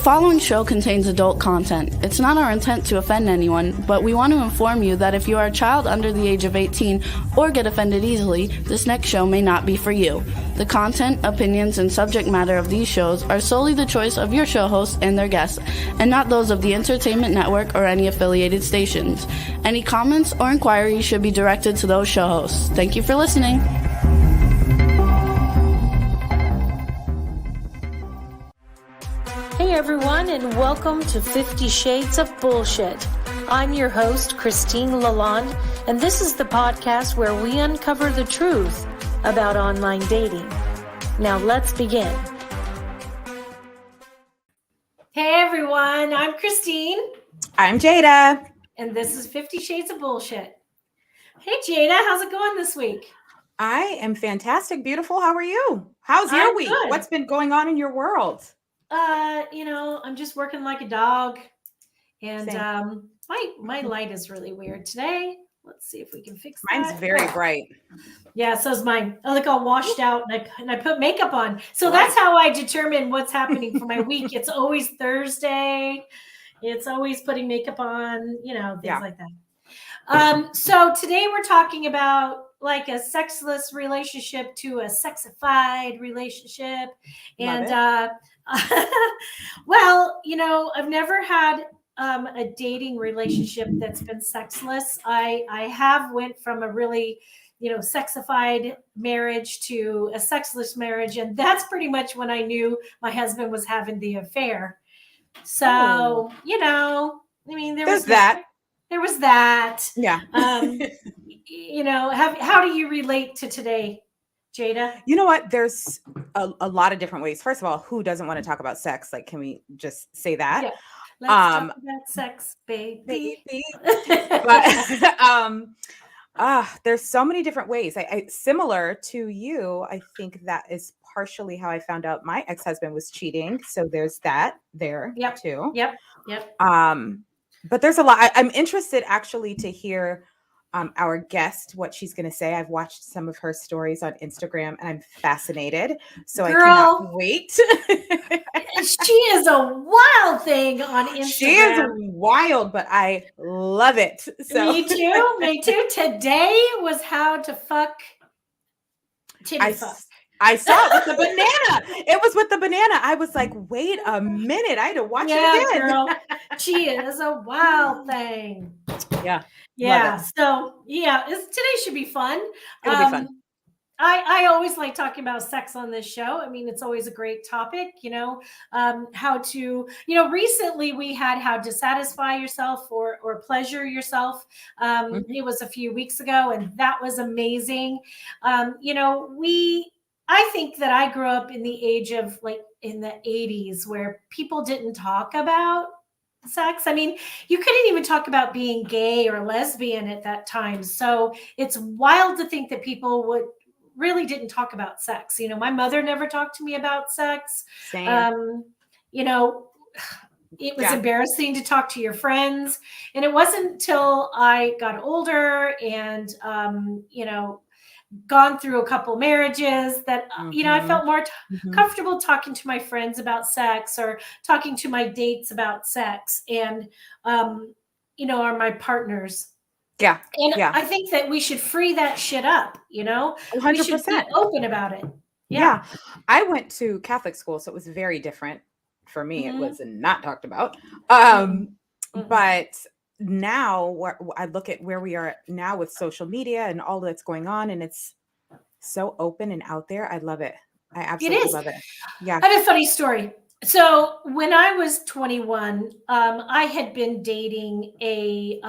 following show contains adult content. It's not our intent to offend anyone, but we want to inform you that if you are a child under the age of 18 or get offended easily, this next show may not be for you. The content, opinions, and subject matter of these shows are solely the choice of your show hosts and their guests, and not those of the Entertainment Network or any affiliated stations. Any comments or inquiries should be directed to those show hosts. Thank you for listening. Hey everyone, and welcome to 50 Shades of Bullshit. I'm your host, Christine Lalonde, and this is the podcast where we uncover the truth about online dating. Now let's begin. Hey everyone, I'm Christine. I'm Jada. And this is 50 Shades of Bullshit. Hey Jada, how's it going this week? I am fantastic, beautiful. How are you? How's your week? Good. What's been going on in your world? I'm just working like a dog, and Same. my light is really weird today. Let's see if we can fix Mine's that. very bright. Yeah, so's mine. I look all washed out, and I put makeup on. So that's how I determine what's happening for my week. It's always Thursday. It's always putting makeup on, things like that. So today we're talking about like a sexless relationship to a sexified relationship. And well, I've never had a dating relationship that's been sexless. I have went from a really, sexified marriage to a sexless marriage. And that's pretty much when I knew my husband was having the affair. So, there was that. Yeah. How do you relate to today, Jada? You know what? There's a lot of different ways. First of all, who doesn't want to talk about sex? Like, can we just say that? Yeah. Let's talk about sex, baby. But there's so many different ways. I similar to you, I think that is partially how I found out my ex-husband was cheating. So there's that there too. Yep. But there's a lot. I'm interested actually to hear our guest, what she's going to say. I've watched some of her stories on Instagram and I'm fascinated. So I cannot wait. She is a wild thing on Instagram. She is wild, but I love it. So Me too. Today was how to fuck titty fuck. I saw it with the banana. It was with the banana. I was like, wait a minute. I had to watch it again. Girl. She is a wild thing. Yeah. So today should be fun. It'll be fun. I always like talking about sex on this show. I mean, it's always a great topic, how to, recently we had how to satisfy yourself or pleasure yourself. It was a few weeks ago and that was amazing. I think that I grew up in the age of like in the 80s where people didn't talk about sex. I mean, you couldn't even talk about being gay or lesbian at that time. So it's wild to think that people really didn't talk about sex. My mother never talked to me about sex. Same. It was embarrassing to talk to your friends. And it wasn't until I got older and, gone through a couple marriages that, I felt more comfortable talking to my friends about sex or talking to my dates about sex and, or my partners. Yeah. And I think that we should free that shit up, 100%. We should be open about it. Yeah. I went to Catholic school, so it was very different for me. It was not talked about. But now I look at where we are now with social media and all that's going on, and it's so open and out there. I love it. I absolutely love it. Yeah. I have a funny story. So when I was 21, I had been dating a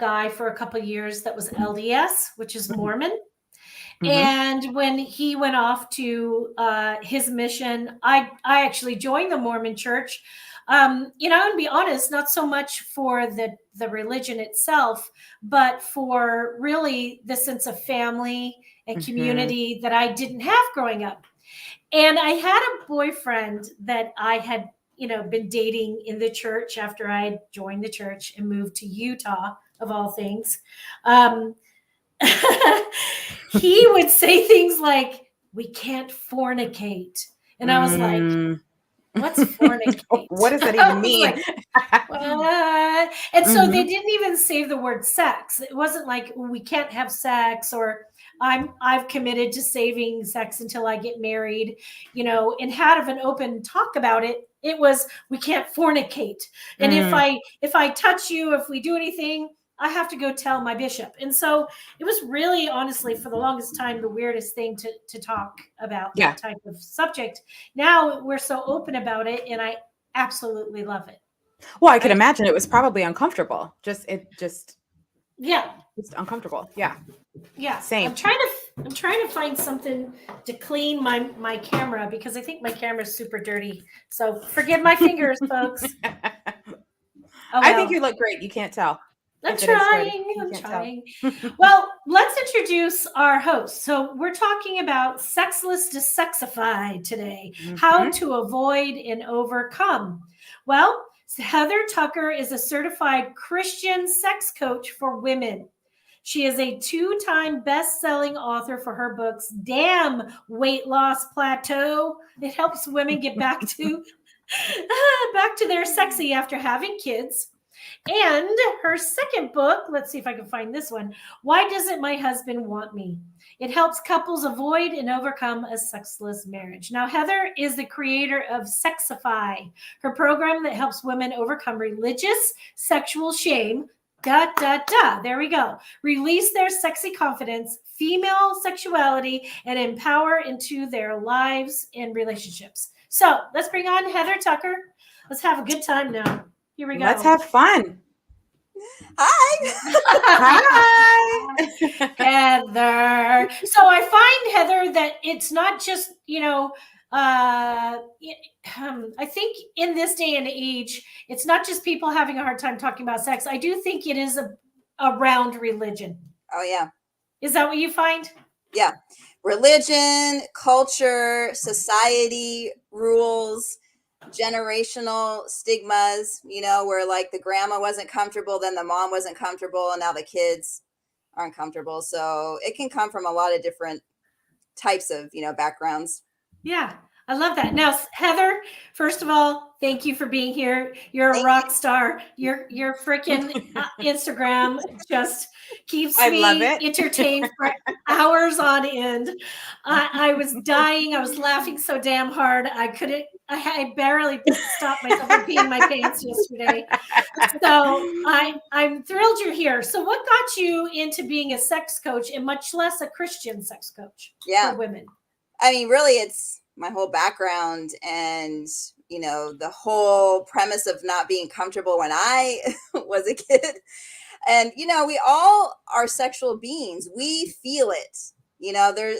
guy for a couple of years that was LDS, which is Mormon. And when he went off to his mission, I actually joined the Mormon church. And to be honest, not so much for the religion itself, but for really the sense of family and community that I didn't have growing up. And I had a boyfriend that I had, been dating in the church after I joined the church and moved to Utah, of all things. He would say things like, "We can't fornicate." And I was like, What's fornicate? What does that I even was mean? like, what? And so they Mhm. didn't even say the word sex. It wasn't like we can't have sex, or I've committed to saving sex until I get married, and had of an open talk about it. It was, we can't fornicate. And Mm. if I touch you, if we do anything, I have to go tell my bishop. And so it was really, honestly, for the longest time, the weirdest thing to talk about Yeah. that type of subject. Now we're so open about it, and I absolutely love it. Well, I could imagine it was probably uncomfortable. Just Yeah. Just uncomfortable. Yeah. Yeah. Same. I'm trying to find something to clean my camera, because I think my camera is super dirty. So forgive my fingers, folks. Oh, I think you look great. You can't tell. I'm if it is dirty. trying. You I'm can't trying. tell. Well, let's introduce our host. So we're talking about Sexless to Sexified today, how to avoid and overcome. Well, Heather Tucker is a certified Christian sex coach for women. She is a 2-time best-selling author for her books, Damn Weight Loss Plateau. It helps women get back to their sexy after having kids. And her second book, let's see if I can find this one, Why Doesn't My Husband Want Me? It helps couples avoid and overcome a sexless marriage. Now, Heather is the creator of Sexify, her program that helps women overcome religious sexual shame. There we go. Release their sexy confidence, female sexuality, and empower into their lives and relationships. So let's bring on Heather Tucker. Let's have a good time now. Here we go. Let's have fun. Hi. Heather. So I find, Heather, that it's not just, I think in this day and age, it's not just people having a hard time talking about sex. I do think it is around religion. Oh, yeah. Is that what you find? Yeah. Religion, culture, society, rules, generational stigmas, where like the grandma wasn't comfortable, then the mom wasn't comfortable, and now the kids aren't comfortable. So it can come from a lot of different types of, backgrounds. Yeah. I love that. Now, Heather, first of all, thank you for being here. You're a rock star. Your freaking Instagram just keeps me entertained for hours on end. I was dying. I was laughing so damn hard. I barely stopped myself from peeing my pants yesterday. So I'm thrilled you're here. So what got you into being a sex coach, and much less a Christian sex coach for women? I mean, really, it's my whole background and, the whole premise of not being comfortable when I was a kid. And, we all are sexual beings. We feel it.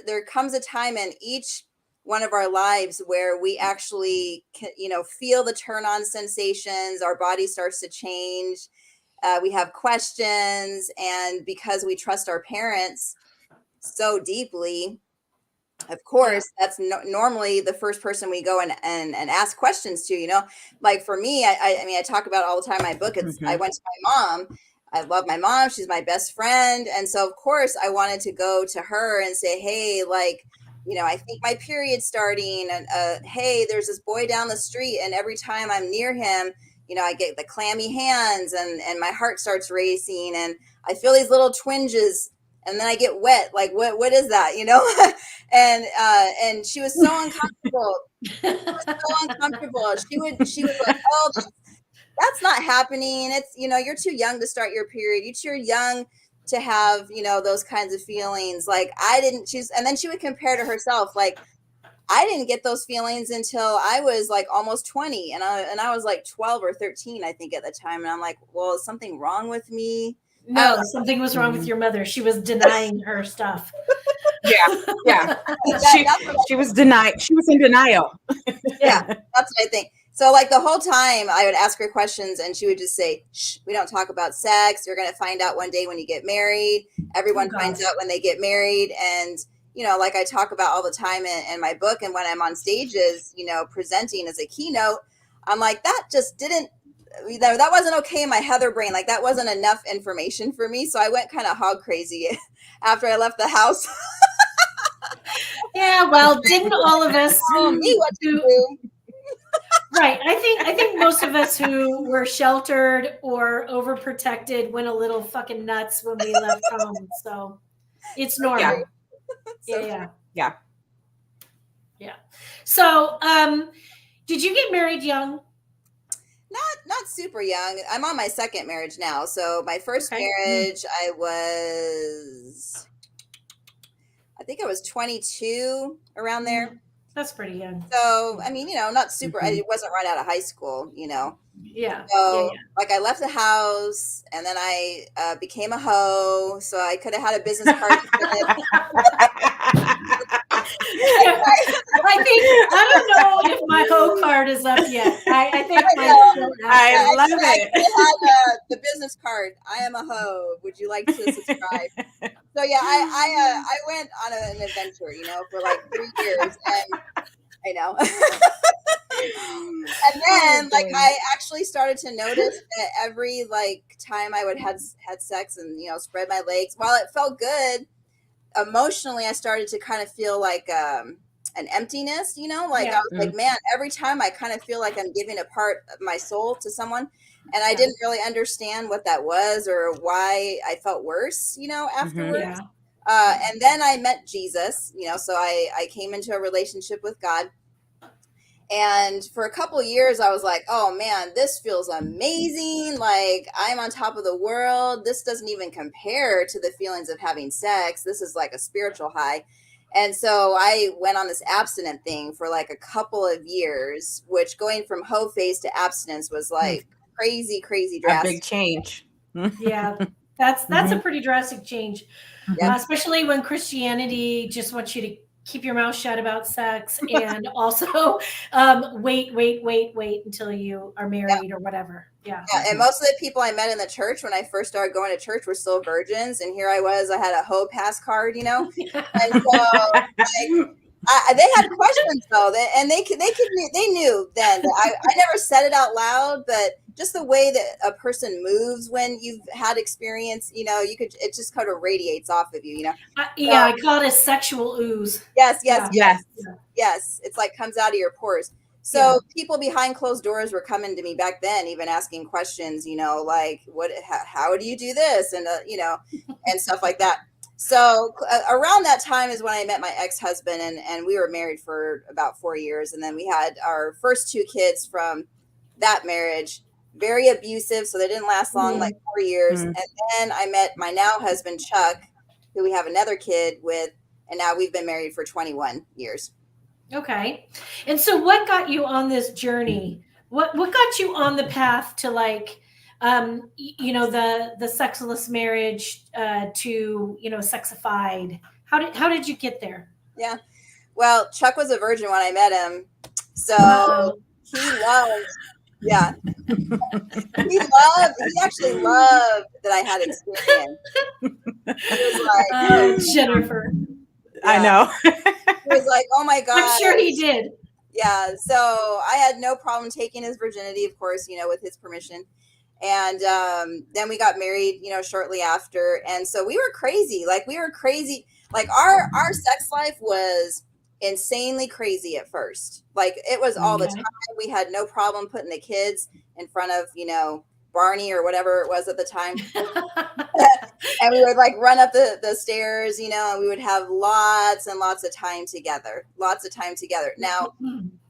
There comes a time in each one of our lives where we actually can, feel the turn on sensations. Our body starts to change. We have questions. And because we trust our parents so deeply, of course, that's normally the first person we go and ask questions to, like for me, I mean, I talk about it all the time in my book. I went to my mom. I love my mom. She's my best friend. And so, of course, I wanted to go to her and say, hey, like, I think my period's starting. And hey, there's this boy down the street. And every time I'm near him, I get the clammy hands and my heart starts racing. And I feel these little twinges. And then I get wet. Like, what is that? And she was so uncomfortable. She was like, oh, that's not happening. It's, you're too young to start your period. You're too young to have, those kinds of feelings. Like I didn't choose. And then she would compare to herself. Like I didn't get those feelings until I was like almost 20. And I was like 12 or 13, I think at the time. And I'm like, well, is something wrong with me? No, something was wrong with your mother. She was denying her stuff. Yeah. She was denied. She was in denial. Yeah, that's what I think. So like the whole time I would ask her questions and she would just say, shh, we don't talk about sex. You're going to find out one day when you get married. Everyone finds out when they get married. And, like I talk about all the time in my book and when I'm on stages, presenting as a keynote, I'm like, that wasn't okay in my Heather brain. Like that wasn't enough information for me. So I went kind of hog crazy after I left the house. Yeah, well, didn't all of us me what to do? Right. I think most of us who were sheltered or overprotected went a little fucking nuts when we left home. So it's Yeah. normal. So Yeah. Yeah. Yeah. So did you get married young? not super young. I'm on my second marriage now. So my first Okay. marriage, I think I was 22, around there. That's pretty young. So, I mean, not super, Mhm. it wasn't right out of high school, Yeah. So, like, I left the house and then I became a hoe. So I could have had a business card instead. I don't know if my hoe card is up yet. I think mine's still I active. love I it. had the business card. I am a hoe. Would you like to subscribe? So yeah, I went on an adventure, for like 3 years, and I know. And then like I actually started to notice that every like time I would had sex and spread my legs, while it felt good, emotionally I started to kind of feel like an emptiness, like I was like, man, every time I kind of feel like I'm giving a part of my soul to someone, and I didn't really understand what that was or why I felt worse, afterwards. And then I met Jesus, so I came into a relationship with God. And for a couple of years, I was like, oh man, this feels amazing. Like, I'm on top of the world. This doesn't even compare to the feelings of having sex. This is like a spiritual high. And so I went on this abstinent thing for like a couple of years, which going from hoe phase to abstinence was like crazy, crazy drastic. A big change. Yeah, that's a pretty drastic change, especially when Christianity just wants you to keep your mouth shut about sex and also wait until you are married or whatever. Yeah. And most of the people I met in the church when I first started going to church were still virgins, and here I was, I had a hoe pass card, and so like they had questions though, and they knew then that I never said it out loud, but just the way that a person moves when you've had experience, it just kind of radiates off of you, I call it a sexual ooze. Yes. It's like comes out of your pores. So people behind closed doors were coming to me back then, even asking questions, like how do you do this? And, and stuff like that. So around that time is when I met my ex-husband, and we were married for about 4 years. And then we had our first 2 kids from that marriage, very abusive. So they didn't last long, like 4 years. And then I met my now husband, Chuck, who we have another kid with. And now we've been married for 21 years. Okay. And so what got you on this journey? What got you on the path to like, the sexless marriage to, sexified? How did you get there? Yeah. Well, Chuck was a virgin when I met him. So he actually loved that I had experience. He was like, Jennifer. I know. He was like, oh my God. I'm sure he did. Yeah. So I had no problem taking his virginity, of course, with his permission. And then we got married, shortly after. And so we were crazy. Like our sex life was insanely crazy at first. Like it was all the time. We had no problem putting the kids in front of, Barney or whatever it was at the time. And we would like run up the stairs, and we would have lots and lots of time together. Now,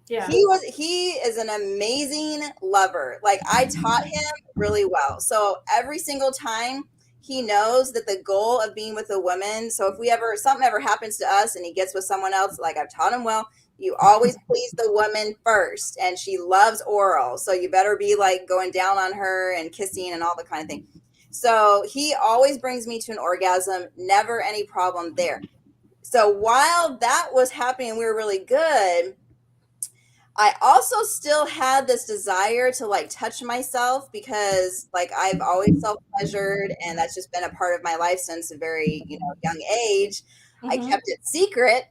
he is an amazing lover. Like I taught him really well. So every single time he knows that the goal of being with a woman. So if something ever happens to us and he gets with someone else, like I've taught him well, you always please the woman first, and she loves oral. So you better be like going down on her and kissing and all the kind of thing. So he always brings me to an orgasm, never any problem there. So while that was happening, we were really good. I also still had this desire to like touch myself because like I've always self-pleasured, and that's just been a part of my life since a very, young age. I kept it secret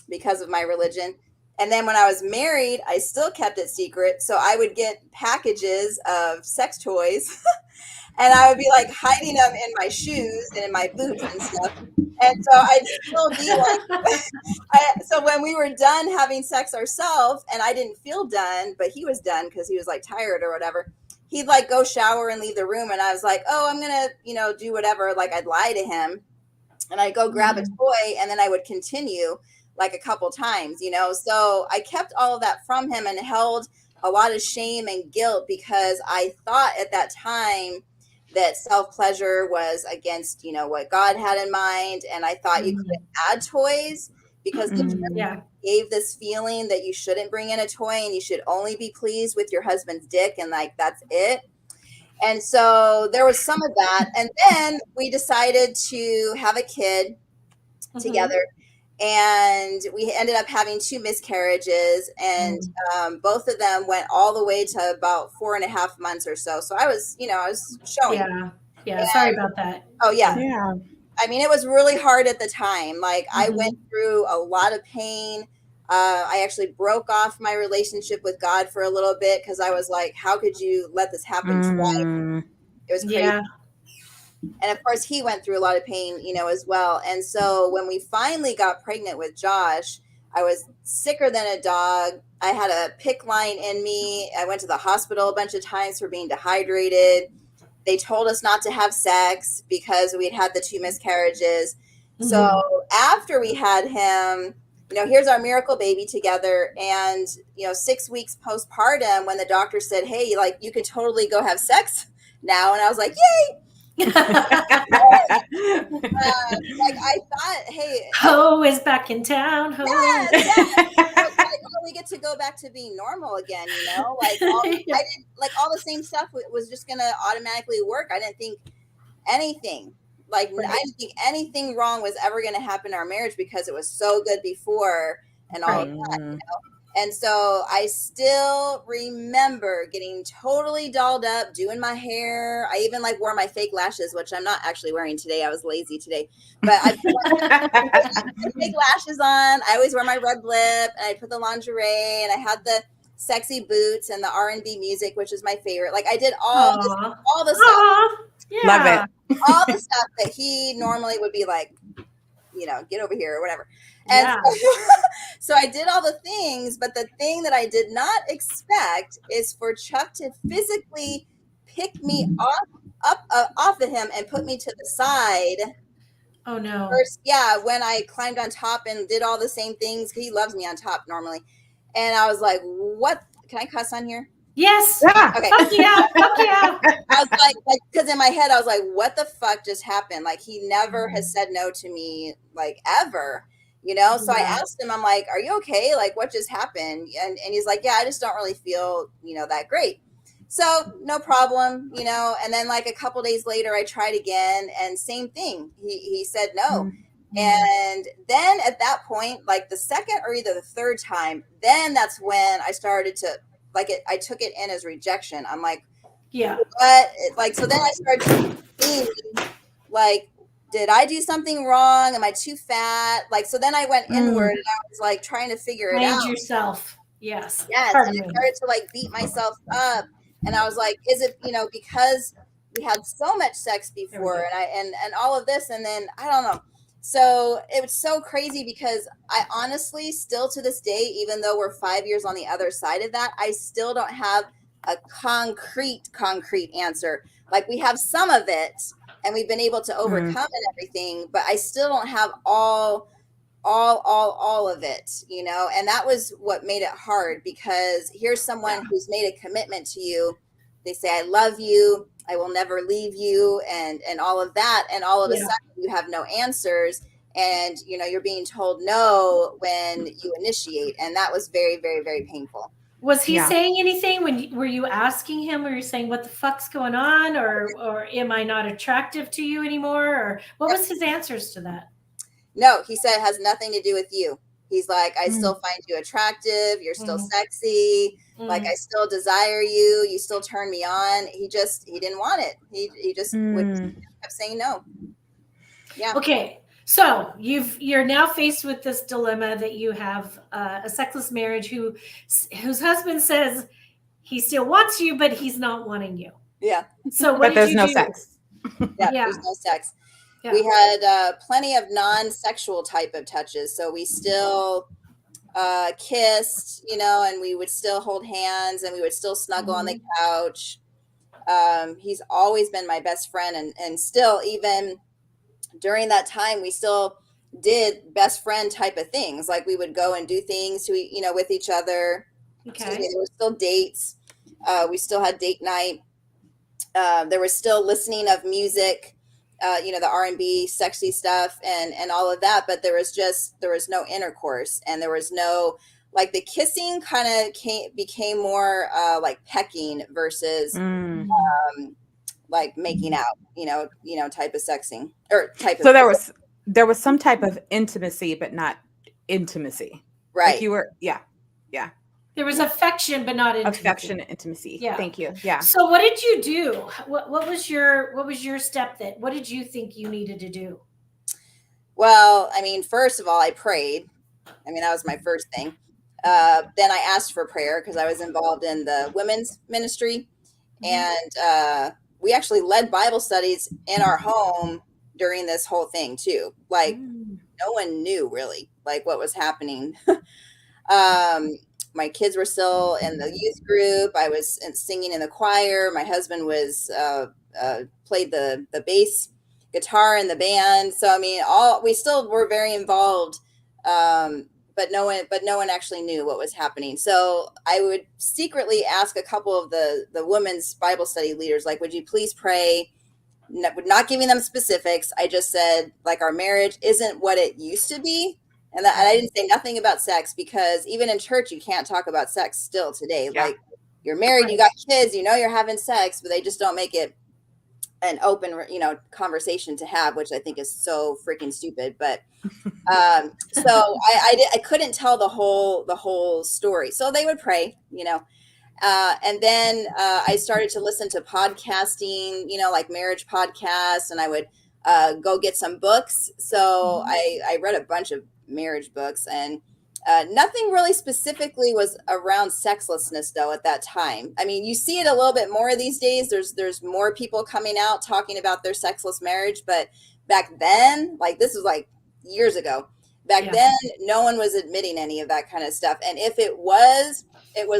because of my religion. And then when I was married, I still kept it secret. So I would get packages of sex toys and I would be like hiding them in my shoes and in my boots and stuff. And so I'd still be like, so when we were done having sex ourselves, and I didn't feel done, but he was done because he was like tired or whatever, he'd like go shower and leave the room. And I was like, oh, I'm going to, do whatever. Like I'd lie to him and I'd go grab a toy and then I would continue like a couple times, So I kept all of that from him and held a lot of shame and guilt because I thought at that time that self-pleasure was against, what God had in mind. And I thought you couldn't add toys because the church gave this feeling that you shouldn't bring in a toy and you should only be pleased with your husband's dick. And like, that's it. And so there was some of that. And then we decided to have a kid together. And we ended up having 2 miscarriages, and both of them went all the way to about 4.5 months or so. So I was showing. Yeah. Sorry about that. Oh yeah. Yeah. I mean, it was really hard at the time. Like I went through a lot of pain. I actually broke off my relationship with God for a little bit because I was like, how could you let this happen twice? It was crazy. Yeah. And of course, he went through a lot of pain, as well. And so when we finally got pregnant with Josh, I was sicker than a dog. I had a PICC line in me. I went to the hospital a bunch of times for being dehydrated. They told us not to have sex because we'd had the 2 miscarriages. So after we had him, here's our miracle baby together. And, 6 weeks postpartum, when the doctor said, hey, like you can totally go have sex now. And I was like, yay. Like I thought, hey, Ho is back in town. Ho. Yes. Like, we get to go back to being normal again, Like I didn't like all the same stuff was just gonna automatically work. I didn't think anything. Like I didn't think anything wrong was ever gonna happen in our marriage because it was so good before and all of that, And so I still remember getting totally dolled up, doing my hair. I even like wore my fake lashes, which I'm not actually wearing today. I was lazy today, but I put fake lashes on. I always wear my red lip, and I put the lingerie, and I had the sexy boots and the R&B music, which is my favorite. Like I did all the stuff. Yeah. Love it. All the stuff that he normally would be like, get over here or whatever. And so I did all the things, but the thing that I did not expect is for Chuck to physically pick me off of him and put me to the side. Oh no. First, when I climbed on top and did all the same things, he loves me on top normally. And I was like, what? Can I cuss on here? Yes. Yeah. Okay. Fuck yeah. I was like, because in my head, I was like, what the fuck just happened? Like, he never has said no to me, like, ever, So I asked him, I'm like, are you okay? Like, what just happened? And he's like, yeah, I just don't really feel, that great. So no problem, and then like a couple days later, I tried again and same thing. He said no. And then at that point, like the second or either the third time, then that's when I started to like it. I took it in as rejection. I'm like, what? Like, so then I started thinking, like, did I do something wrong? Am I too fat? Like, so then I went inward and I was like trying to figure it out. Find yourself. Yes. Yes. And I started to like beat myself up. And I was like, is it, because we had so much sex before and all of this. And then I don't know. So it was so crazy because I honestly still to this day, even though we're 5 years on the other side of that, I still don't have a concrete answer. Like we have some of it and we've been able to overcome and everything, but I still don't have all of it, and that was what made it hard because here's someone who's made a commitment to you. They say, I love you. I will never leave you. And all of that. And all of a sudden you have no answers and, you're being told no when you initiate. And that was very, very, very painful. Was he saying anything were you asking him? Were you saying, what the fuck's going on? Or am I not attractive to you anymore? Or what was his answers to that? No, he said it has nothing to do with you. He's like, I still find you attractive. You're still sexy. Like I still desire you. You still turn me on. He didn't want it. He just kept saying no. Yeah. Okay. So you're now faced with this dilemma that you have a sexless marriage whose husband says he still wants you, but he's not wanting you. Yeah. So what But did there's you no do? sex. Yeah. Yeah. There's no sex. Yeah. We had plenty of non-sexual type of touches. So we still kissed, and we would still hold hands and we would still snuggle on the couch. He's always been my best friend, and still, even during that time, we still did best friend type of things. Like we would go and do things with each other. Excuse me, Okay. there were still dates. We still had date night. There was still listening of music, the R&B, sexy stuff, and all of that. But there was no intercourse, and there was no, like, the kissing kind of became more like pecking versus like making out, type of sexing or type of. So there was some type of intimacy, but not intimacy. Right. Like you were, yeah. There was affection, but not intimacy. Affection, intimacy. Yeah. Thank you. Yeah. So what did you do? What was your step what did you think you needed to do? Well, I mean, first of all, I prayed. I mean, that was my first thing. Then I asked for prayer because I was involved in the women's ministry, and we actually led Bible studies in our home during this whole thing too. Like no one knew really like what was happening. My kids were still in the youth group. I was singing in the choir. My husband was played the bass guitar in the band. So I mean, we still were very involved, but no one actually knew what was happening. So I would secretly ask a couple of the women's Bible study leaders, like, would you please pray? Not giving them specifics. I just said, like, our marriage isn't what it used to be. And I didn't say nothing about sex, because even in church, you can't talk about sex still today. Yeah. Like, you're married, you got kids, you're having sex, but they just don't make it an open, conversation to have, which I think is so freaking stupid. But so I couldn't tell the whole story. So they would pray, and then I started to listen to podcasting, like marriage podcasts, and I would go get some books. So I read a bunch of marriage books, and nothing really specifically was around sexlessness though at that time. I mean, you see it a little bit more these days. There's more people coming out talking about their sexless marriage, but back then, like, this was like years ago. Back then, no one was admitting any of that kind of stuff. And if it was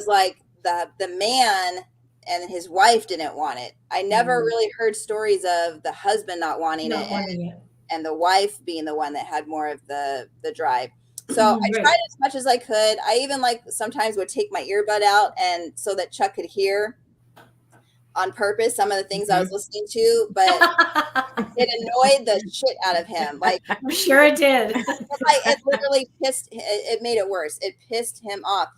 like the man and his wife didn't want it. I never really heard stories of the husband not wanting it and the wife being the one that had more of the drive. So I tried as much as I could. I even sometimes would take my earbud out and so that Chuck could hear on purpose some of the things I was listening to, but it annoyed the shit out of him. Like, I'm sure it did. It literally it made it worse. It pissed him off.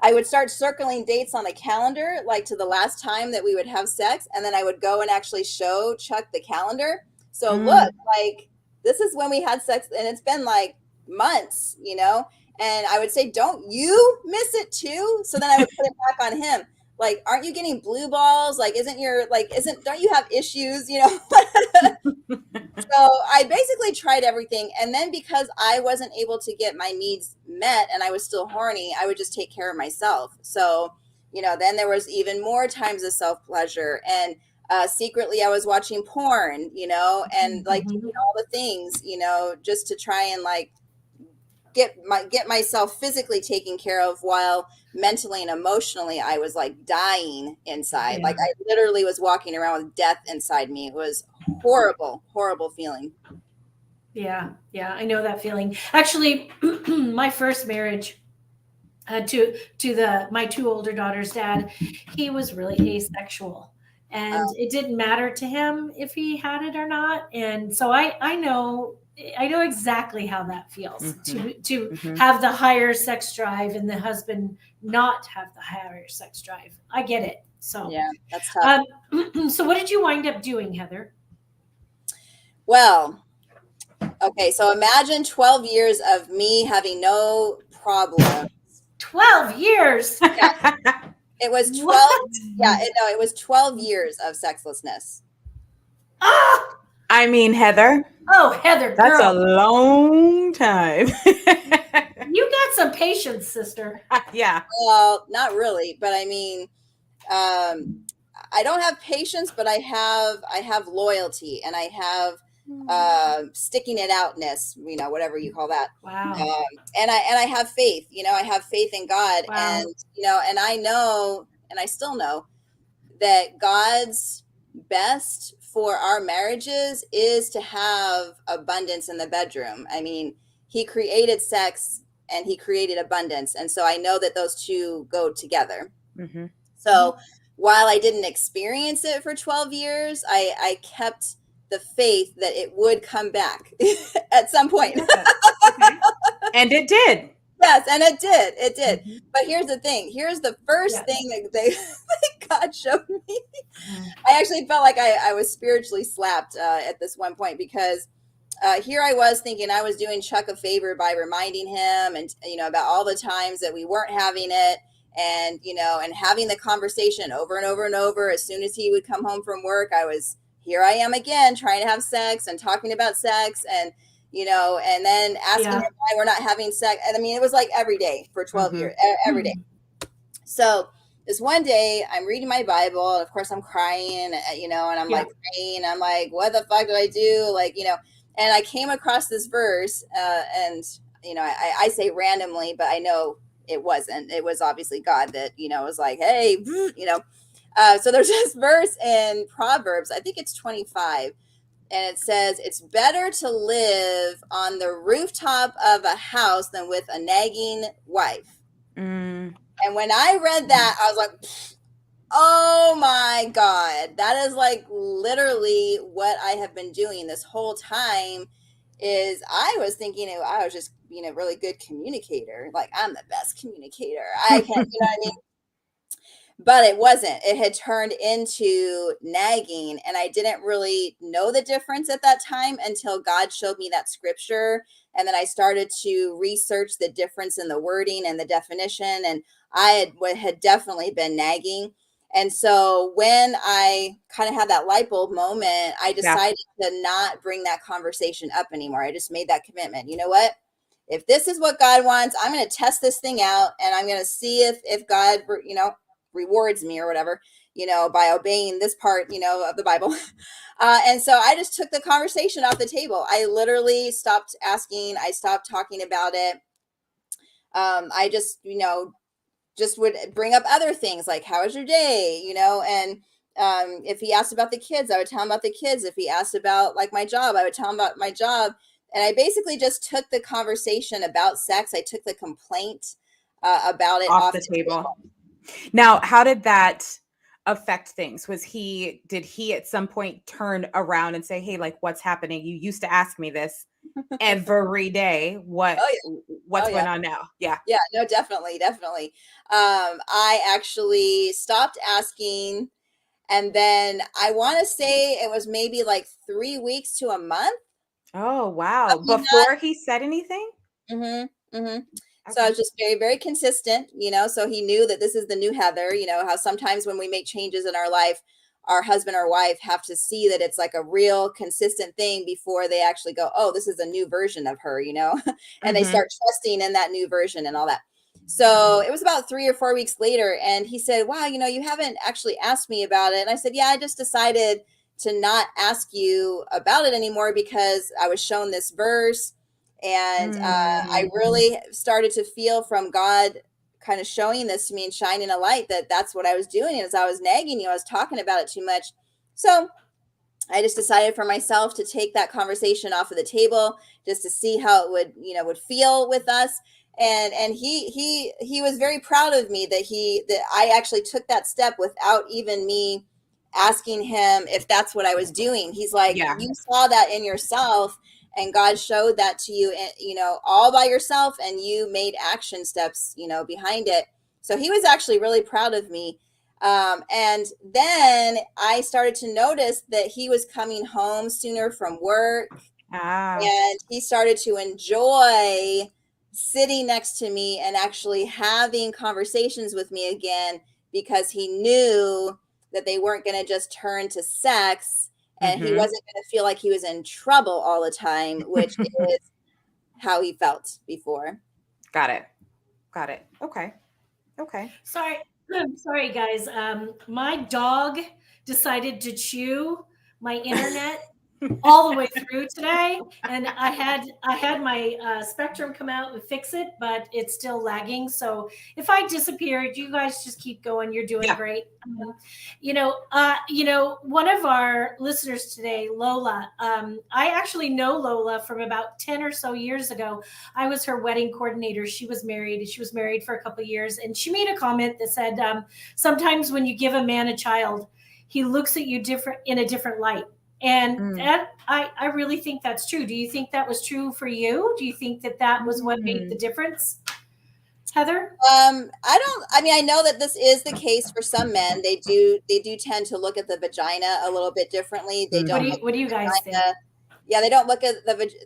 I would start circling dates on a calendar, like to the last time that we would have sex. And then I would go and actually show Chuck the calendar. So look, like, this is when we had sex, and it's been like months, and I would say, don't you miss it too? So then I would put it back on him. Like, aren't you getting blue balls? Like, don't you have issues? So I basically tried everything. And then because I wasn't able to get my needs met and I was still horny, I would just take care of myself. So, then there was even more times of self-pleasure, and secretly I was watching porn, and like doing all the things, just to try and like get myself physically taken care of, while mentally and emotionally I was like dying inside. Like, I literally was walking around with death inside me. It was horrible feeling. Yeah, I know that feeling. Actually, my first marriage to my two older daughters' dad, he was really asexual, and it didn't matter to him if he had it or not. And so I know exactly how that feels to have the higher sex drive and the husband not have the higher sex drive. I get it. So yeah, that's tough. So what did you wind up doing, Heather? Well, okay, so imagine 12 years of me having no problem. 12 years. Yeah. It was 12. What? Yeah, it was 12 years of sexlessness. Ah! I mean, Heather. Oh, Heather, that's girl. a long time. You got some patience, sister. Yeah. Well, not really, but I mean, I don't have patience, but I have loyalty, and I have sticking it outness, whatever you call that. Wow. And I have faith, I have faith in God. Wow. And, and I know, and I still know that God's best for our marriages is to have abundance in the bedroom. I mean, he created sex and he created abundance. And so I know that those two go together. Mm-hmm. So while I didn't experience it for 12 years, I kept the faith that it would come back at some point. Okay. And it did. Yes, and it did. It did. Mm-hmm. But here's the thing. Here's the first thing that God showed me. I actually felt like I was spiritually slapped at this one point, because here I was thinking I was doing Chuck a favor by reminding him and, about all the times that we weren't having it, and, and having the conversation over and over and over. As soon as he would come home from work, here I am again, trying to have sex and talking about sex, and, and then asking him why we're not having sex. And I mean, it was like every day for 12 years, every day. So this one day I'm reading my Bible, and of course I'm crying, and I'm like praying. I'm like, what the fuck did I do? Like, and I came across this verse, and, I say randomly, but I know it wasn't. It was obviously God that, was like, hey, so there's this verse in Proverbs, I think it's 25. And it says, it's better to live on the rooftop of a house than with a nagging wife. And when I read that, I was like, oh my God, that is like literally what I have been doing this whole time. Is I was thinking I was just being a really good communicator. Like, I'm the best communicator. I can't, you know what I mean? But it wasn't. It had turned into nagging, and I didn't really know the difference at that time until God showed me that scripture. And then I started to research the difference in the wording and the definition, and I had definitely been nagging. And so when I kind of had that light bulb moment, I decided to not bring that conversation up anymore. I just made that commitment. You know what? If this is what God wants, I'm going to test this thing out, and I'm going to see if God, rewards me or whatever, by obeying this part, of the Bible. And so I just took the conversation off the table. I literally stopped asking. I stopped talking about it. I just, just would bring up other things like, how was your day? And if he asked about the kids, I would tell him about the kids. If he asked about like my job, I would tell him about my job. And I basically just took the conversation about sex. I took the complaint about it off the table. Now, how did that affect things? Did he at some point turn around and say, hey, like, what's happening? You used to ask me this every day. What's going on now? Yeah. Yeah, no, definitely. I actually stopped asking. And then I want to say it was maybe like 3 weeks to a month. Oh, wow. Before he said anything? Mm-hmm. Mm-hmm. So I was just very, very consistent, so he knew that this is the new Heather, how sometimes when we make changes in our life, our husband or wife have to see that it's like a real consistent thing before they actually go, oh, this is a new version of her, and they start trusting in that new version and all that. So it was about 3 or 4 weeks later. And he said, wow, you haven't actually asked me about it. And I said, yeah, I just decided to not ask you about it anymore because I was shown this verse. And I really started to feel from God kind of showing this to me and shining a light that that's what I was doing. And as I was nagging I was talking about it too much. So I just decided for myself to take that conversation off of the table just to see how it would feel with us. And he was very proud of me that I actually took that step without even me asking him if that's what I was doing. He's like, you saw that in yourself. And God showed that to you, all by yourself, and you made action steps, behind it. So he was actually really proud of me. And then I started to notice that he was coming home sooner from work, and he started to enjoy sitting next to me and actually having conversations with me again, because he knew that they weren't going to just turn to sex. And he wasn't going to feel like he was in trouble all the time, which is how he felt before. Got it. Okay. Sorry. I'm sorry, guys. My dog decided to chew my internet all the way through today, and I had my Spectrum come out and fix it, but it's still lagging. So if I disappeared, you guys just keep going. You're doing Yeah. great. One of our listeners today, Lola. I actually know Lola from about 10 or so years ago. I was her wedding coordinator. She was married. She was married for a couple of years, and she made a comment that said, "Sometimes when you give a man a child, he looks at you different in a different light." And that I really think that's true. Do you think that was true for you? Do you think that was what made the difference, Heather? I know that this is the case for some men. They do tend to look at the vagina a little bit differently. They don't What do you guys think? Yeah, they don't look at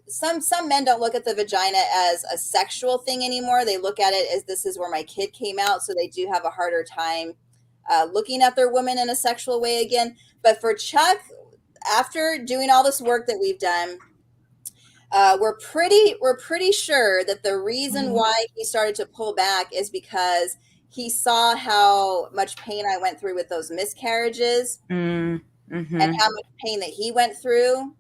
some men don't look at the vagina as a sexual thing anymore. They look at it as, this is where my kid came out, so they do have a harder time looking at their woman in a sexual way again. But for Chuck, after doing all this work that we've done, we're pretty sure that the reason why he started to pull back is because he saw how much pain I went through with those miscarriages and how much pain that he went through.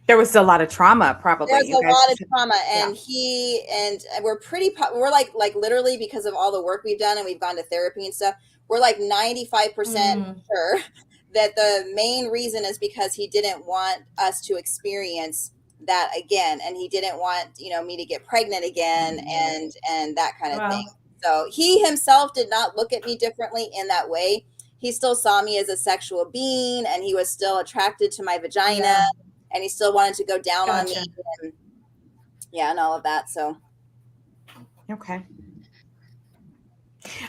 There was a lot of trauma, probably. There's a lot of trauma, and we're like literally, because of all the work we've done and we've gone to therapy and stuff, we're like 95% sure that the main reason is because he didn't want us to experience that again, and he didn't want me to get pregnant again and that kind of thing. So he himself did not look at me differently in that way. He still saw me as a sexual being, and he was still attracted to my vagina, and he still wanted to go down on me and all of that. So okay.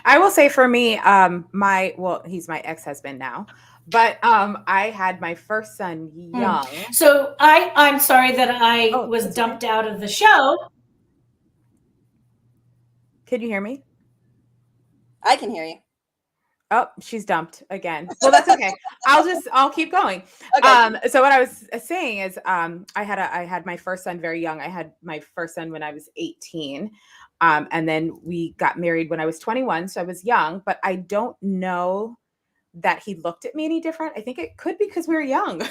I will say for me, he's my ex-husband now, but I had my first son young. So I'm sorry that I was dumped out of the show. Can you hear me? I can hear you. Oh, she's dumped again. Well, that's okay. I'll keep going. Okay. So what I was saying is, I had my first son very young. I had my first son when I was 18. And then we got married when I was 21. So I was young, but I don't know that he looked at me any different. I think it could be because we were young.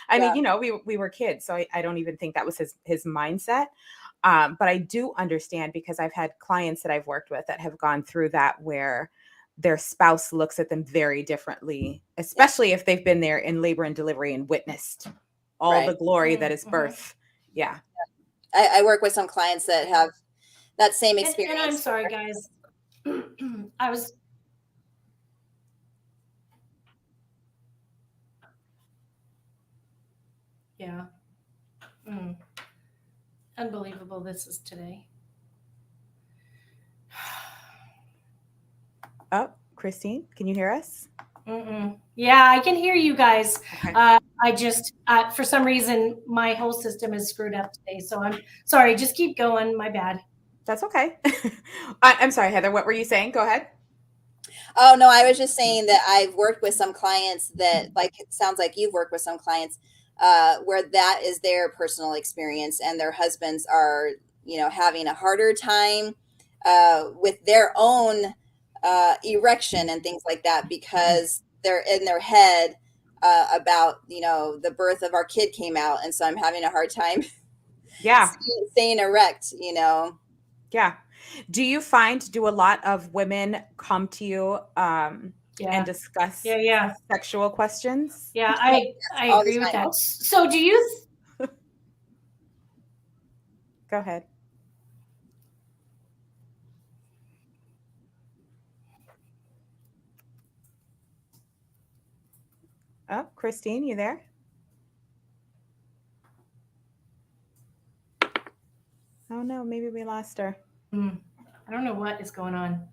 I mean, we were kids. So I don't even think that was his mindset. But I do understand, because I've had clients that I've worked with that have gone through that, where their spouse looks at them very differently, especially if they've been there in labor and delivery and witnessed all the glory that is birth. Yeah. I work with some clients that have that same experience. And I'm sorry, guys. Unbelievable this is today. Oh, Christine, can you hear us? Yeah, I can hear you guys. Okay. I just, for some reason, my whole system is screwed up today. So I'm sorry. Just keep going. My bad. That's okay. I'm sorry, Heather. What were you saying? Go ahead. Oh, no, I was just saying that I've worked with some clients that, it sounds like you've worked with some clients where that is their personal experience, and their husbands are, having a harder time with their own erection and things like that, because they're in their head about the birth of our kid came out, and so I'm having a hard time staying erect. Yeah. Do a lot of women come to you and discuss sexual questions? Yeah, I agree with that. So do you go ahead. Oh, Christine, you there? Oh no, maybe we lost her. I don't know what is going on.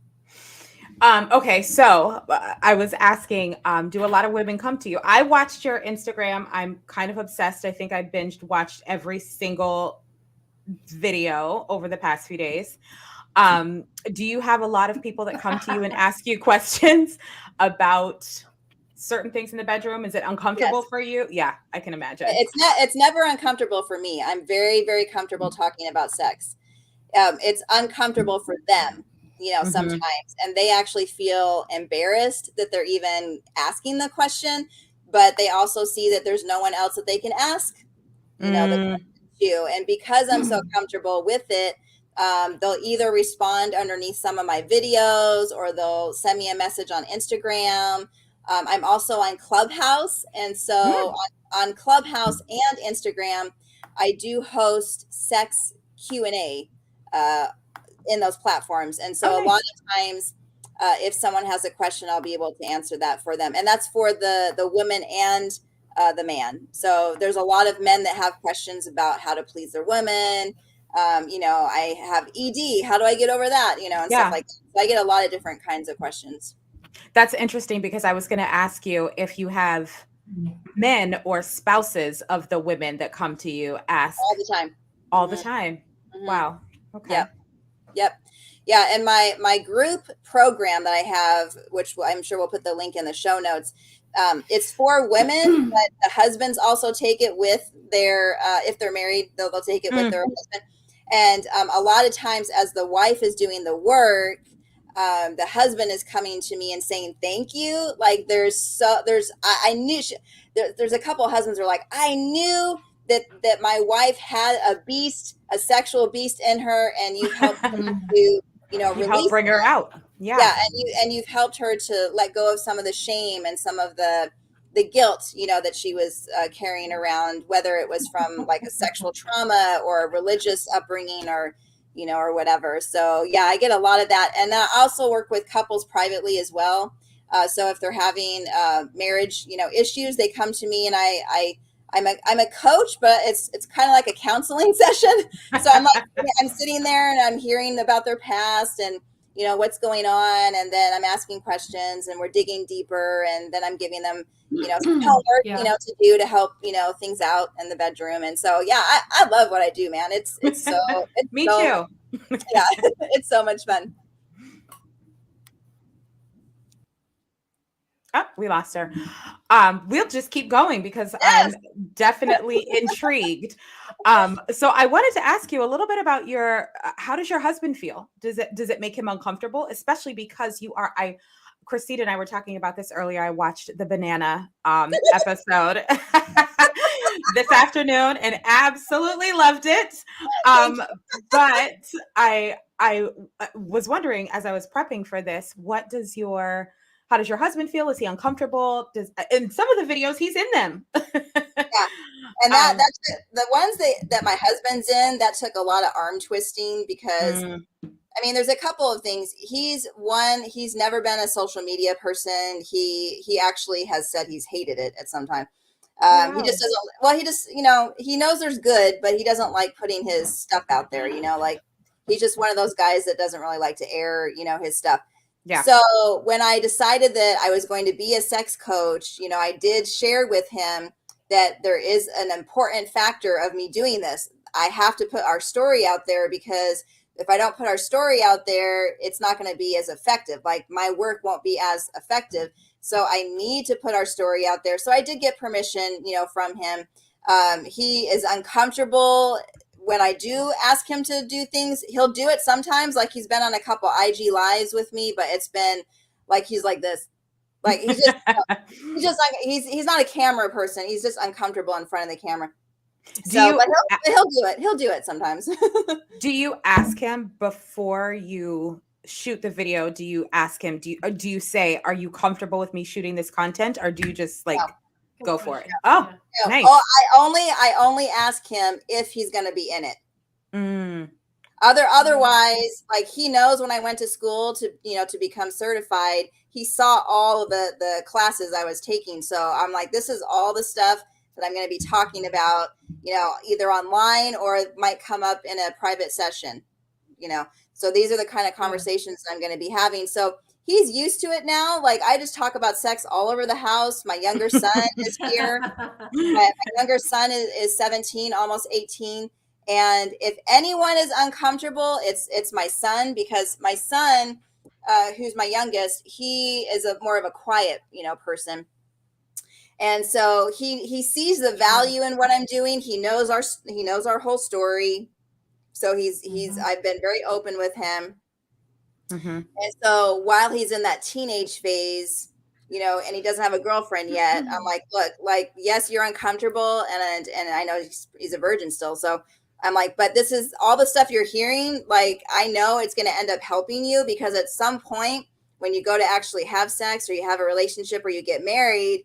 Okay, so I was asking, do a lot of women come to you? I watched your Instagram. I'm kind of obsessed. I think I watched every single video over the past few days. Do you have a lot of people that come to you and ask you questions about certain things in the bedroom? Is it uncomfortable for you? Yeah, I can imagine. It's never uncomfortable for me. I'm very, very comfortable talking about sex. It's uncomfortable for them. sometimes, and they actually feel embarrassed that they're even asking the question, but they also see that there's no one else that they can ask, the question to. And because I'm so comfortable with it, they'll either respond underneath some of my videos or they'll send me a message on Instagram. I'm also on Clubhouse. And so on Clubhouse and Instagram, I do host sex Q&A in those platforms. And so a lot of times, if someone has a question, I'll be able to answer that for them. And that's for the woman and the man. So there's a lot of men that have questions about how to please their women. I have ED. How do I get over that? And stuff like that. So I get a lot of different kinds of questions. That's interesting because I was going to ask you if you have men or spouses of the women that come to you ask all the time. All the time. Wow. Okay. Yep. Yeah. And my group program that I have, which I'm sure we'll put the link in the show notes, it's for women, but the husbands also take it with their, if they're married, they'll take it with their husband. And a lot of times as the wife is doing the work, the husband is coming to me and saying, thank you. Like there's I knew there's a couple of husbands who are like, I knew that my wife had a sexual beast in her, and you helped her to, you helped bring her out. Yeah. And you've helped her to let go of some of the shame and some of the guilt, that she was carrying around, whether it was from like a sexual trauma or a religious upbringing or whatever. So yeah, I get a lot of that. And then I also work with couples privately as well. So if they're having marriage, issues, they come to me, and I'm a coach, but it's kind of like a counseling session. So I'm sitting there and I'm hearing about their past and, what's going on. And then I'm asking questions and we're digging deeper. And then I'm giving them, some homework, to do to help, things out in the bedroom. And so, yeah, I love what I do, man. It's so, me too. Yeah, it's so much fun. Oh, we lost her. We'll just keep going because I'm definitely intrigued. So I wanted to ask you a little bit about how does your husband feel? Does it make him uncomfortable? Especially because Christine and I were talking about this earlier. I watched the banana episode this afternoon and absolutely loved it. But I was wondering as I was prepping for this, how does your husband feel? Is he uncomfortable? In some of the videos, he's in them. Yeah. And that's the ones that my husband's in, that took a lot of arm twisting because there's a couple of things. He's never been a social media person. He actually has said he's hated it at some time. Wow. He just doesn't, he knows there's good, but he doesn't like putting his stuff out there, like he's just one of those guys that doesn't really like to air, his stuff. Yeah. So when I decided that I was going to be a sex coach, I did share with him that there is an important factor of me doing this. I have to put our story out there because if I don't put our story out there, it's not going to be as effective. Like my work won't be as effective. So I need to put our story out there. So I did get permission, from him. He is uncomfortable when I do ask him to do things. He'll do it sometimes. Like he's been on a couple IG lives with me, but it's been like, he's like this, like he's just like, he's not a camera person. He's just uncomfortable in front of the camera. But he'll do it sometimes. Do you ask him before you shoot the video? Do you ask him, do you say, are you comfortable with me shooting this content? Or do you just go for it? Oh, nice. Oh, I only ask him if he's going to be in it. Otherwise, like he knows when I went to school to become certified, he saw all of the classes I was taking. So I'm like, this is all the stuff that I'm going to be talking about, either online or it might come up in a private session, So these are the kind of conversations I'm going to be having. So he's used to it now. Like I just talk about sex all over the house. My younger son is here. My younger son is 17, almost 18. And if anyone is uncomfortable, it's my son, because my son, who's my youngest, he is more of a quiet, person. And so he sees the value in what I'm doing. He knows our whole story. So I've been very open with him. Mm-hmm. And so while he's in that teenage phase, and he doesn't have a girlfriend yet, I'm like, look, like, yes, you're uncomfortable. And I know he's a virgin still. So I'm like, but this is all the stuff you're hearing. Like, I know it's going to end up helping you, because at some point when you go to actually have sex, or you have a relationship, or you get married,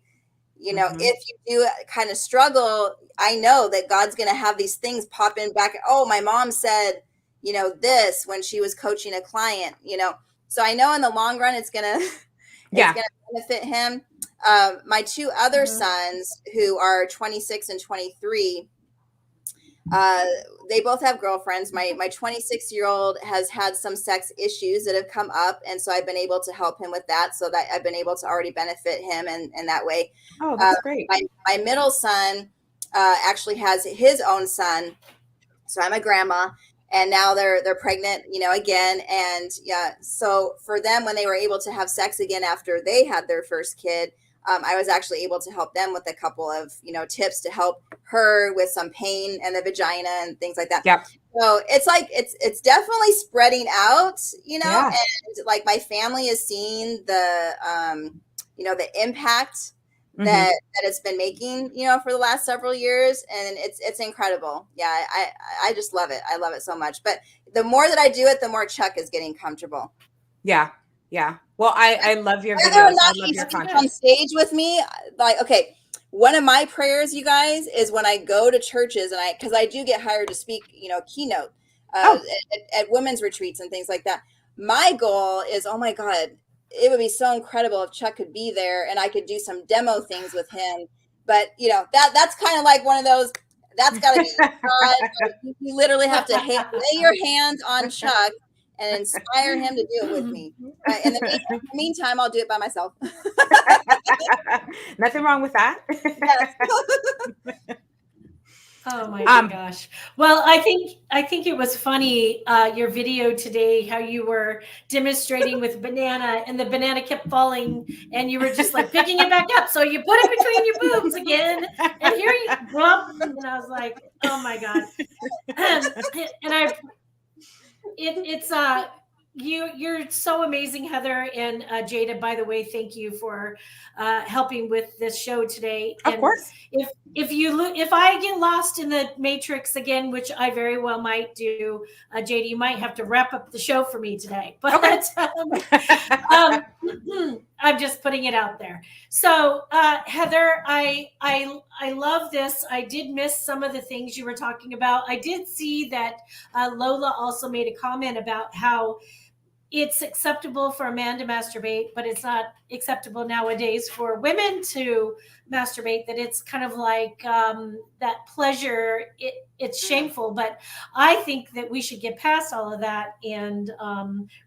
if you do kind of struggle, I know that God's going to have these things pop in back. Oh, my mom said, this when she was coaching a client, so I know in the long run, it's going to benefit him. My two other sons, who are 26 and 23, they both have girlfriends. My 26-year-old has had some sex issues that have come up, and so I've been able to help him with that, so that I've been able to already benefit him in that way. Oh, that's great. My middle son actually has his own son, so I'm a grandma, and now they're pregnant, again, and so for them, when they were able to have sex again after they had their first kid, I was actually able to help them with a couple of, tips to help her with some pain in the vagina and things like that. Yep. So it's like, it's definitely spreading out, Yeah. and like my family is seeing the, the impact that it's been making, for the last several years. And it's incredible. Yeah. I just love it. I love it so much. But the more that I do it, the more Chuck is getting comfortable. Yeah. Yeah. Well, I love your videos. Whether or not I love he's your content. on stage with me, like, okay, one of my prayers, you guys, is when I go to churches, and because I do get hired to speak, keynote at women's retreats and things like that. My goal is, oh my God, it would be so incredible if Chuck could be there and I could do some demo things with him. But that's kind of like one of those. That's got to be God. You literally have to lay your hands on Chuck and inspire him to do it with me. In the meantime, I'll do it by myself. Nothing wrong with that. Yes. Oh my gosh. Well, I think it was funny, your video today, how you were demonstrating with banana, and the banana kept falling, and you were just like picking it back up. So you put it between your boobs again, and here you bump. And I was like, oh my God. And it's you're so amazing, Heather, and Jada, by the way, thank you for helping with this show today. Of and course. If I get lost in the matrix again, which I very well might do, Jada, you might have to wrap up the show for me today. But I'm just putting it out there. So Heather, I love this. I did miss some of the things you were talking about. I did see that Lola also made a comment about how it's acceptable for a man to masturbate, but it's not acceptable nowadays for women to masturbate, that it's kind of like that pleasure. It's shameful, but I think that we should get past all of that and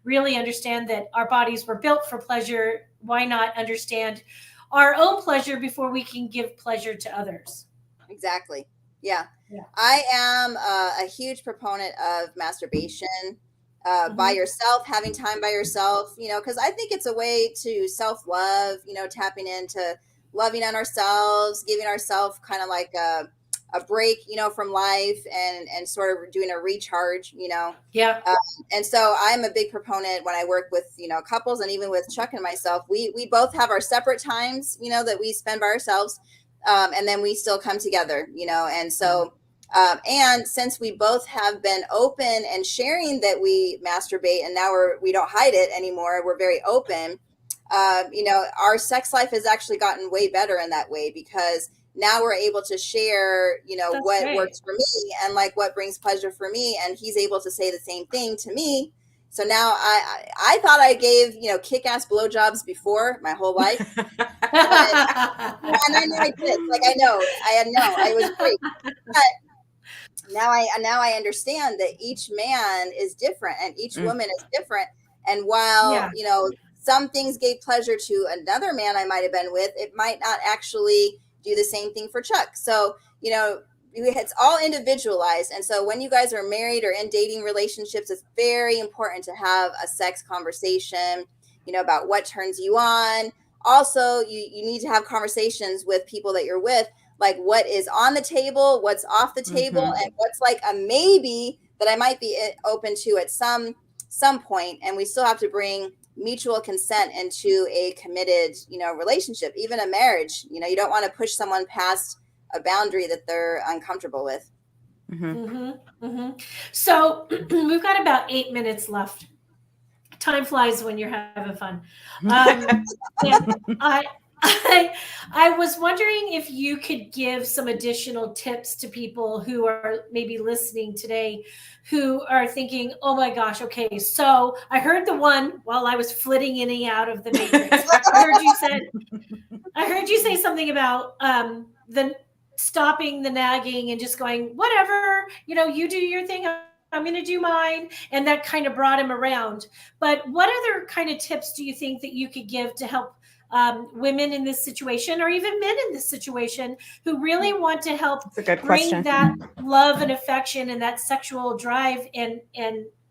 really understand that our bodies were built for pleasure. Why not understand our own pleasure before we can give pleasure to others? Exactly. Yeah. I am a huge proponent of masturbation. By yourself, having time by yourself, because I think it's a way to self-love, tapping into loving on ourselves, giving ourselves kind of like a break, from life and sort of doing a recharge, Yeah. And so I'm a big proponent when I work with, couples, and even with Chuck and myself, we both have our separate times, that we spend by ourselves. And then we still come together, and so and since we both have been open and sharing that we masturbate, and now we don't hide it anymore, we're very open. Our sex life has actually gotten way better in that way, because now we're able to share, That's what great. works for me and like what brings pleasure for me, and he's able to say the same thing to me. So now I thought I gave, kick-ass blowjobs before my whole life. And I know I did. Like, I know I was great. But now I understand that each man is different and each woman is different. And while, some things gave pleasure to another man I might have been with, it might not actually do the same thing for Chuck. So, it's all individualized. And so when you guys are married or in dating relationships, it's very important to have a sex conversation, about what turns you on. Also, you need to have conversations with people that you're with, like what is on the table, what's off the table, and what's like a maybe that I might be open to at some some point, and we still have to bring mutual consent into a committed, relationship, even a marriage. You don't want to push someone past a boundary that they're uncomfortable with. So we've got about 8 minutes left. Time flies when you're having fun. And I was wondering if you could give some additional tips to people who are maybe listening today, who are thinking, oh my gosh, okay, so I heard the one while I was flitting in and out of the matrix. I heard you say something about the stopping the nagging and just going, whatever, you do your thing, I'm going to do mine. And that kind of brought him around. But what other kind of tips do you think that you could give to help women in this situation, or even men in this situation, who really want to help bring that love and affection and that sexual drive and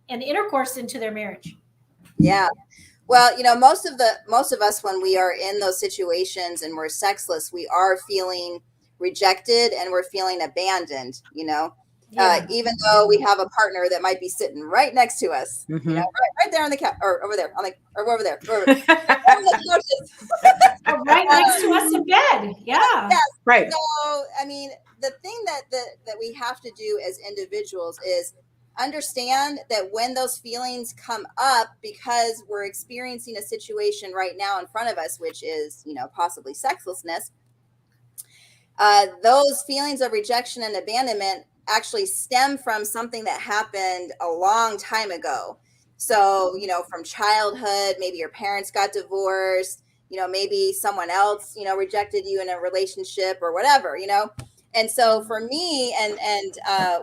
intercourse into their marriage? Yeah. Well, most of us, when we are in those situations and we're sexless, we are feeling rejected and we're feeling abandoned, even though we have a partner that might be sitting right next to us, right there on the couch, or over there, or over there, or on the couches. Right next to us in bed. Yeah. Yes. Right. So, the thing that we have to do as individuals is understand that when those feelings come up, because we're experiencing a situation right now in front of us, which is, possibly sexlessness, those feelings of rejection and abandonment actually stem from something that happened a long time ago. So, from childhood, maybe your parents got divorced, maybe someone else, rejected you in a relationship or whatever, And so for me and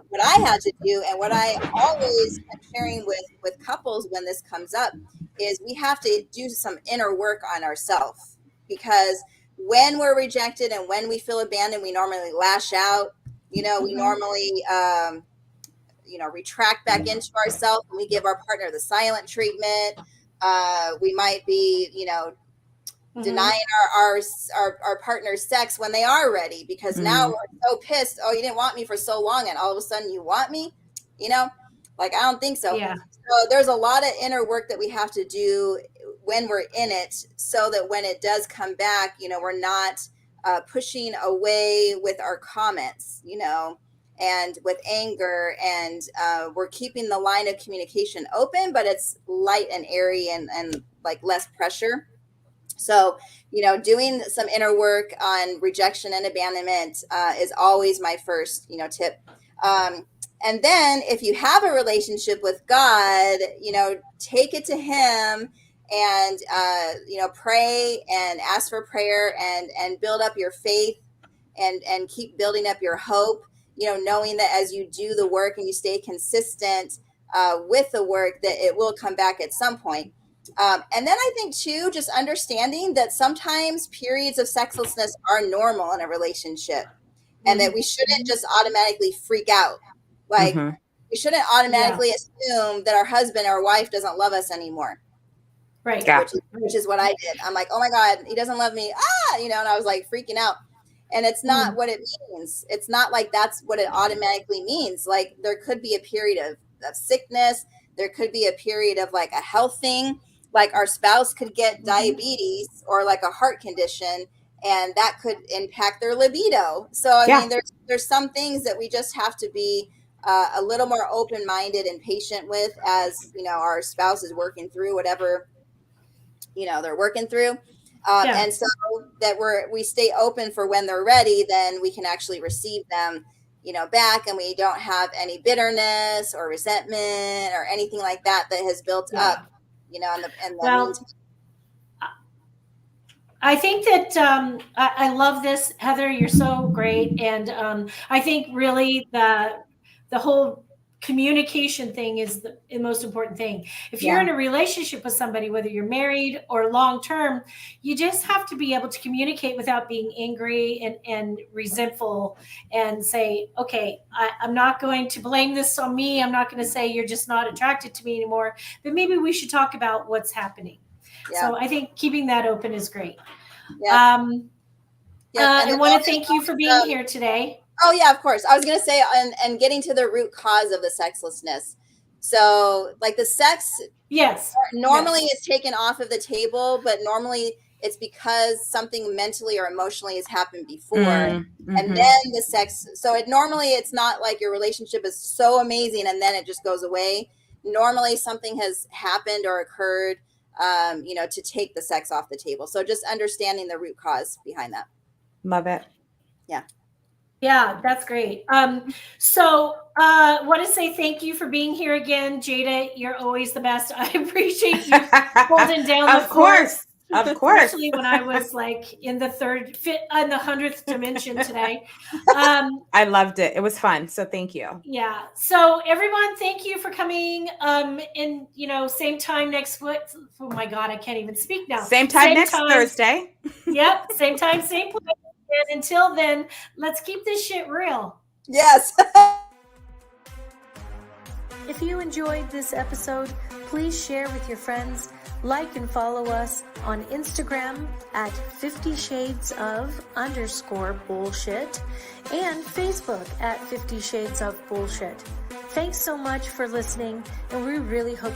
what I had to do, and what I always am sharing with couples when this comes up, is we have to do some inner work on ourselves, because when we're rejected and when we feel abandoned, we normally lash out, we normally, retract back into ourselves, and we give our partner the silent treatment. We might be, denying our partner's sex when they are ready, because now we're so pissed. Oh, you didn't want me for so long, and all of a sudden you want me, I don't think so. Yeah. So there's a lot of inner work that we have to do when we're in it, so that when it does come back, we're not pushing away with our comments, and with anger, and we're keeping the line of communication open, but it's light and airy and like less pressure. So, doing some inner work on rejection and abandonment is always my first, tip. And then if you have a relationship with God, take it to him and, pray and ask for prayer and build up your faith and keep building up your hope, knowing that as you do the work and you stay consistent with the work, that it will come back at some point. And then I think too, just understanding that sometimes periods of sexlessness are normal in a relationship, and that we shouldn't just automatically freak out. Like we shouldn't automatically assume that our husband or wife doesn't love us anymore. Right. Yeah. Which is what I did. I'm like, oh my God, he doesn't love me. And I was like freaking out. And it's not what it means. It's not like that's what it automatically means. Like there could be a period of sickness. There could be a period of like a health thing. Like our spouse could get diabetes or like a heart condition, and that could impact their libido. So, I mean, there's some things that we just have to be a little more open-minded and patient with, as, our spouse is working through whatever, they're working through. And so that we stay open for when they're ready, then we can actually receive them, back, and we don't have any bitterness or resentment or anything like that has built up. I think that I love this, Heather. You're so great, and I think really the whole communication thing is the most important thing. If you're in a relationship with somebody, whether you're married or long term, you just have to be able to communicate without being angry and resentful, and say, okay, I'm not going to blame this on me. I'm not going to say you're just not attracted to me anymore, but maybe we should talk about what's happening. So I think keeping that open is great. I want to thank you for being here today. Oh yeah, of course. I was going to say, and getting to the root cause of the sexlessness. So like the sex Yes. normally is taken off of the table, but normally it's because something mentally or emotionally has happened before. Mm-hmm. And then the sex, so it's not like your relationship is so amazing and then it just goes away. Normally something has happened or occurred, to take the sex off the table. So just understanding the root cause behind that. Love it. Yeah, that's great. So want to say thank you for being here again, Jada. You're always the best. I appreciate you holding down the fort. Of course. Especially when I was like in the 100th dimension today. I loved it. It was fun. So thank you. Yeah. So everyone, thank you for coming. Same time next week. Oh my God, I can't even speak now. Same time next Thursday. Yep. Same time, same place. And until then, let's keep this shit real. Yes. If you enjoyed this episode, please share with your friends, like and follow us on Instagram at 50 Shades of _bullshit and Facebook at 50 Shades of Bullshit. Thanks so much for listening, and we really hope to